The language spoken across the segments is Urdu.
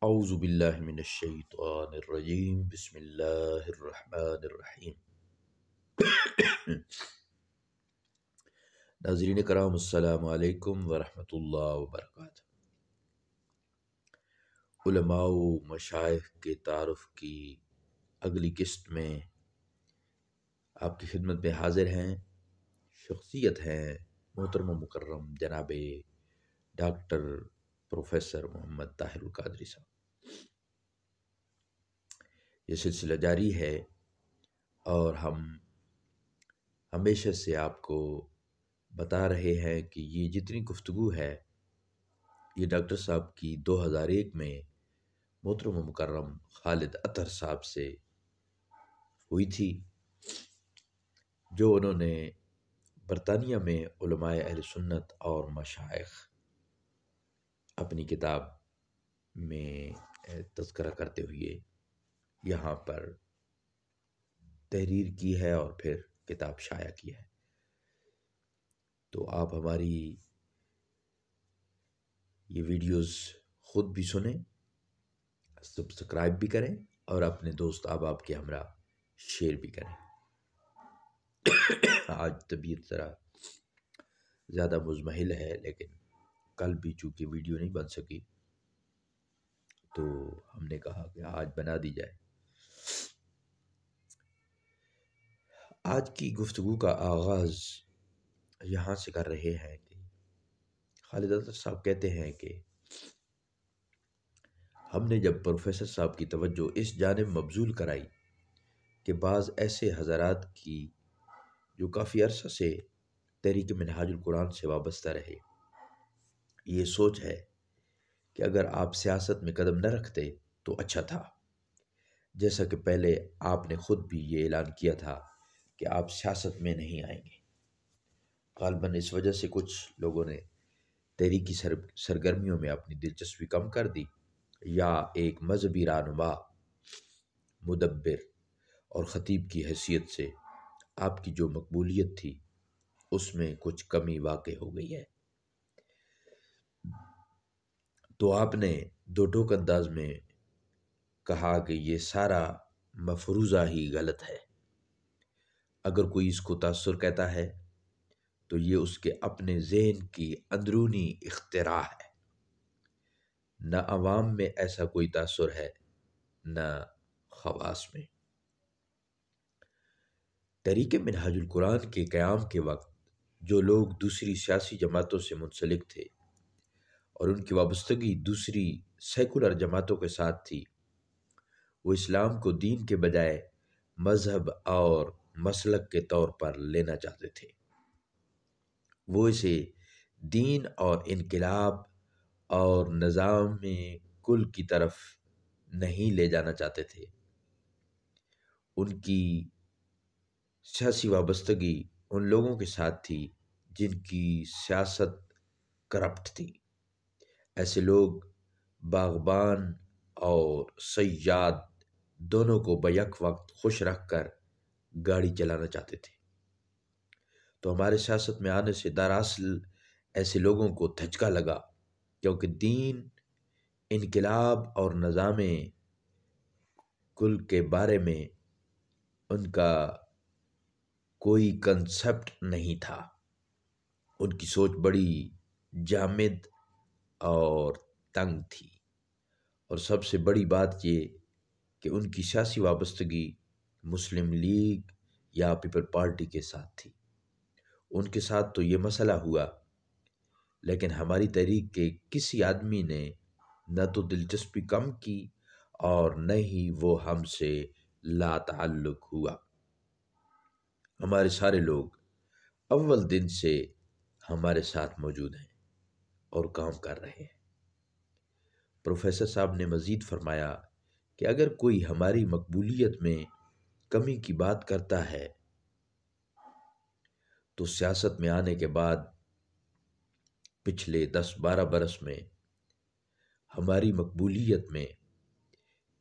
اعوذ باللہ من الشیطان الرجیم بسم اللہ الرحمن الرحیم۔ ناظرین کرام السلام علیکم ورحمۃ اللہ وبرکاتہ۔ علماء و مشائخ کے تعارف کی اگلی قسط میں آپ کی خدمت میں حاضر ہیں، شخصیت ہیں محترم و مکرم جناب ڈاکٹر پروفیسر محمد طاہر القادری صاحب۔ یہ سلسلہ جاری ہے اور ہم ہمیشہ سے آپ کو بتا رہے ہیں کہ یہ جتنی گفتگو ہے یہ ڈاکٹر صاحب کی 2001 میں محترم و مکرم خالد اطہر صاحب سے ہوئی تھی، جو انہوں نے برطانیہ میں علماء اہل سنت اور مشائخ اپنی کتاب میں تذکرہ کرتے ہوئے یہاں پر تحریر کی ہے اور پھر کتاب شائع کی ہے۔ تو آپ ہماری یہ ویڈیوز خود بھی سنیں، سبسکرائب بھی کریں اور اپنے دوست احباب کے ہمراہ شیئر بھی کریں۔ آج طبیعت ذرا زیادہ مزمحل ہے، لیکن کل بھی چونکہ ویڈیو نہیں بن سکی تو ہم نے کہا کہ آج بنا دی جائے۔ آج کی گفتگو کا آغاز یہاں سے کر رہے ہیں کہ خالد اطہر صاحب کہتے ہیں کہ ہم نے جب پروفیسر صاحب کی توجہ اس جانب مبذول کرائی کہ بعض ایسے حضرات کی جو کافی عرصہ سے تحریک منہاج القرآن سے وابستہ رہے، یہ سوچ ہے کہ اگر آپ سیاست میں قدم نہ رکھتے تو اچھا تھا، جیسا کہ پہلے آپ نے خود بھی یہ اعلان کیا تھا کہ آپ سیاست میں نہیں آئیں گے۔ غالباً اس وجہ سے کچھ لوگوں نے تحریکی سرگرمیوں میں اپنی دلچسپی کم کر دی، یا ایک مذہبی رہنما، مدبر اور خطیب کی حیثیت سے آپ کی جو مقبولیت تھی اس میں کچھ کمی واقع ہو گئی ہے۔ تو آپ نے دو ٹوک انداز میں کہا کہ یہ سارا مفروضہ ہی غلط ہے۔ اگر کوئی اس کو تاثر کہتا ہے تو یہ اس کے اپنے ذہن کی اندرونی اختراع ہے، نہ عوام میں ایسا کوئی تاثر ہے نہ خواص میں۔ تحریک منہاج القرآن کے قیام کے وقت جو لوگ دوسری سیاسی جماعتوں سے منسلک تھے اور ان کی وابستگی دوسری سیکولر جماعتوں کے ساتھ تھی، وہ اسلام کو دین کے بجائے مذہب اور مسلک کے طور پر لینا چاہتے تھے۔ وہ اسے دین اور انقلاب اور نظام کل کی طرف نہیں لے جانا چاہتے تھے۔ ان کی سیاسی وابستگی ان لوگوں کے ساتھ تھی جن کی سیاست کرپٹ تھی۔ ایسے لوگ باغبان اور صیاد دونوں کو بیک وقت خوش رکھ کر گاڑی چلانا چاہتے تھے۔ تو ہمارے سیاست میں آنے سے دراصل ایسے لوگوں کو دھچکا لگا، کیونکہ دین، انقلاب اور نظام کل کے بارے میں ان کا کوئی کنسپٹ نہیں تھا۔ ان کی سوچ بڑی جامد اور تنگ تھی، اور سب سے بڑی بات یہ کہ ان کی سیاسی وابستگی مسلم لیگ یا پیپل پارٹی کے ساتھ تھی۔ ان کے ساتھ تو یہ مسئلہ ہوا، لیکن ہماری تحریک کے کسی آدمی نے نہ تو دلچسپی کم کی اور نہ ہی وہ ہم سے لا تعلق ہوا۔ ہمارے سارے لوگ اول دن سے ہمارے ساتھ موجود ہیں اور کام کر رہے ہیں۔ پروفیسر صاحب نے مزید فرمایا کہ اگر کوئی ہماری مقبولیت میں کمی کی بات کرتا ہے تو سیاست میں آنے کے بعد پچھلے 10-12 برس میں ہماری مقبولیت میں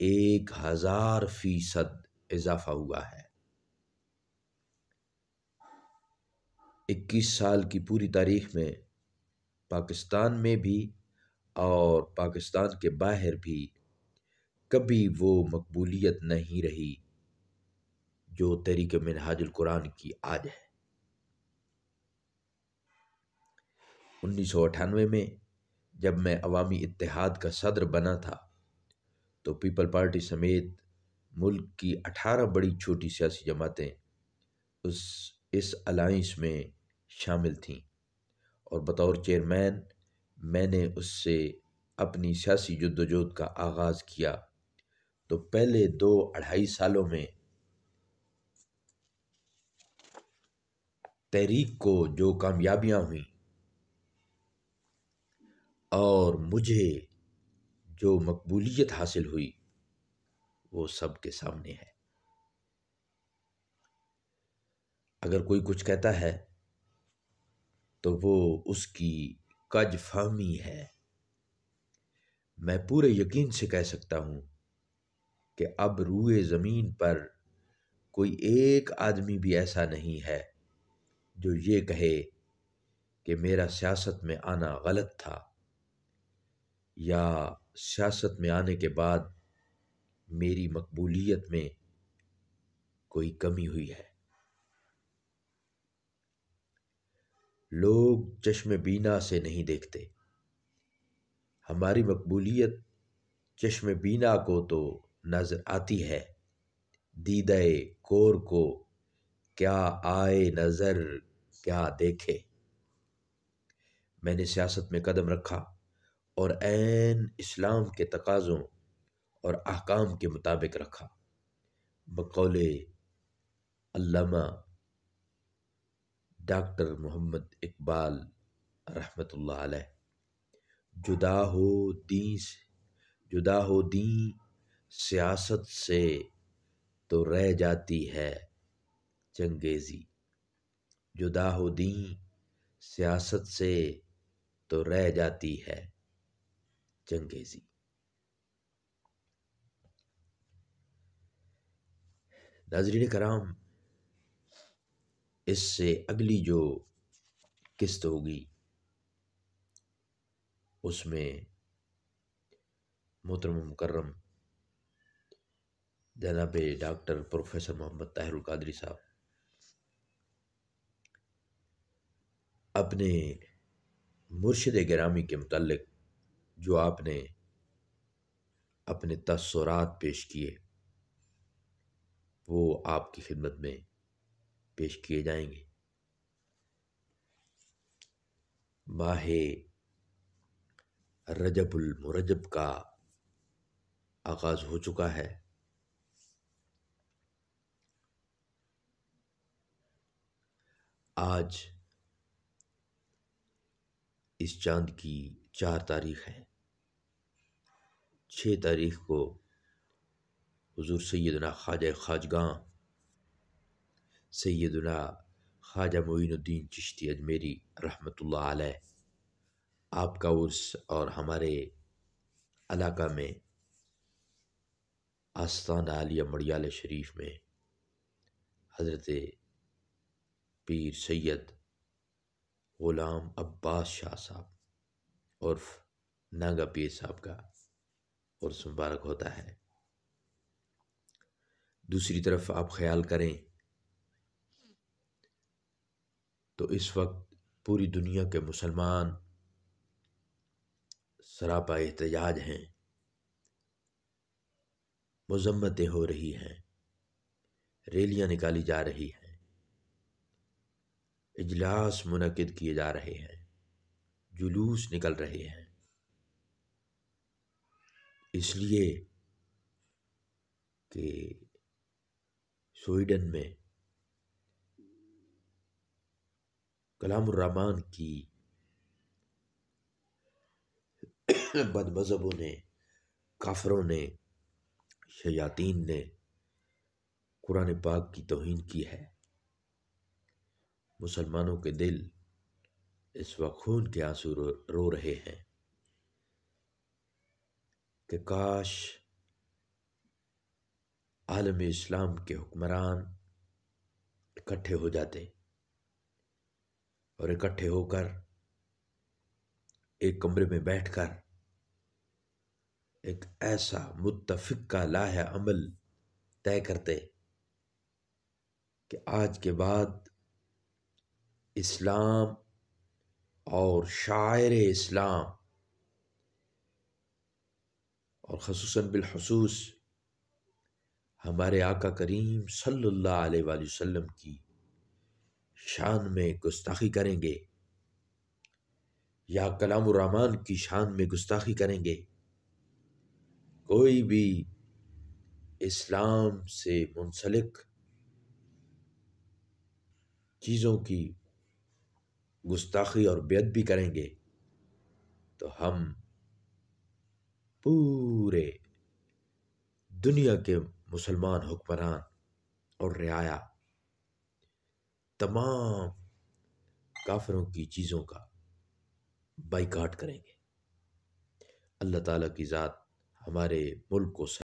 1000% اضافہ ہوا ہے۔ 21 سال کی پوری تاریخ میں پاکستان میں بھی اور پاکستان کے باہر بھی کبھی وہ مقبولیت نہیں رہی جو تحریک منہاج القرآن کی آج ہے۔ 1998 میں جب میں عوامی اتحاد کا صدر بنا تھا تو پیپل پارٹی سمیت ملک کی 18 بڑی چھوٹی سیاسی جماعتیں اس الائنس میں شامل تھیں، اور بطور چیئرمین میں نے اس سے اپنی سیاسی جدوجہد کا آغاز کیا۔ تو پہلے 2-2.5 سالوں میں تحریک کو جو کامیابیاں ہوئیں اور مجھے جو مقبولیت حاصل ہوئی وہ سب کے سامنے ہے۔ اگر کوئی کچھ کہتا ہے تو وہ اس کی کج فہمی ہے۔ میں پورے یقین سے کہہ سکتا ہوں کہ اب روئے زمین پر کوئی ایک آدمی بھی ایسا نہیں ہے جو یہ کہے کہ میرا سیاست میں آنا غلط تھا یا سیاست میں آنے کے بعد میری مقبولیت میں کوئی کمی ہوئی ہے۔ لوگ چشم بینا سے نہیں دیکھتے، ہماری مقبولیت چشم بینا کو تو نظر آتی ہے، دیدہ کور کو کیا آئے نظر کیا دیکھے۔ میں نے سیاست میں قدم رکھا اور عین اسلام کے تقاضوں اور احکام کے مطابق رکھا۔ بقول علامہ ڈاکٹر محمد اقبال رحمۃ اللہ علیہ، جدا ہو دین سیاست سے تو رہ جاتی ہے چنگیزی، جدا ہو دین سیاست سے تو رہ جاتی ہے چنگیزی۔ ناظرین کرام، اس سے اگلی جو قسط ہوگی اس میں محترم مکرم جناب ڈاکٹر پروفیسر محمد طاہر القادری صاحب اپنے مرشد گرامی کے متعلق جو آپ نے اپنے تاثرات پیش کیے وہ آپ کی خدمت میں پیش کیے جائیں گے۔ ماہ رجب المرجب کا آغاز ہو چکا ہے۔ آج اس چاند کی 4 تاریخ ہے۔ 6 تاریخ کو حضور سیدنا خواجہ خواجگاں سیدنا خواجہ معین الدین چشتی اجمیری رحمۃ اللہ علیہ آپ کا عرس، اور ہمارے علاقہ میں آستانہ عالیہ مڑیالہ شریف میں حضرت پیر سید غلام عباس شاہ صاحب عرف ناگا پیر صاحب کا عرس مبارک ہوتا ہے۔ دوسری طرف آپ خیال کریں تو اس وقت پوری دنیا کے مسلمان سراپا احتجاج ہیں، مذمتیں ہو رہی ہیں، ریلیاں نکالی جا رہی ہیں، اجلاس منعقد کیے جا رہے ہیں، جلوس نکل رہے ہیں، اس لیے کہ سویڈن میں کلام الرحمن کی بد مذہبوں نے، کافروں نے، شیاطین نے قرآن پاک کی توہین کی ہے۔ مسلمانوں کے دل اس وقت خون کے آنسو رو رہے ہیں کہ کاش عالم اسلام کے حکمران اکٹھے ہو جاتے اور اکٹھے ہو کر ایک کمرے میں بیٹھ کر ایک ایسا متفق کا لائحہ عمل طے کرتے کہ آج کے بعد اسلام اور شاعر اسلام اور خصوصاً بالخصوص ہمارے آقا کریم صلی اللہ علیہ وآلہ وسلم کی شان میں گستاخی کریں گے یا کلام الرحمن کی شان میں گستاخی کریں گے، کوئی بھی اسلام سے منسلک چیزوں کی گستاخی اور بیعت بھی کریں گے تو ہم پورے دنیا کے مسلمان حکمران اور رعایا تمام کافروں کی چیزوں کا بائیکاٹ کریں گے۔ اللہ تعالیٰ کی ذات ہمارے ملک کو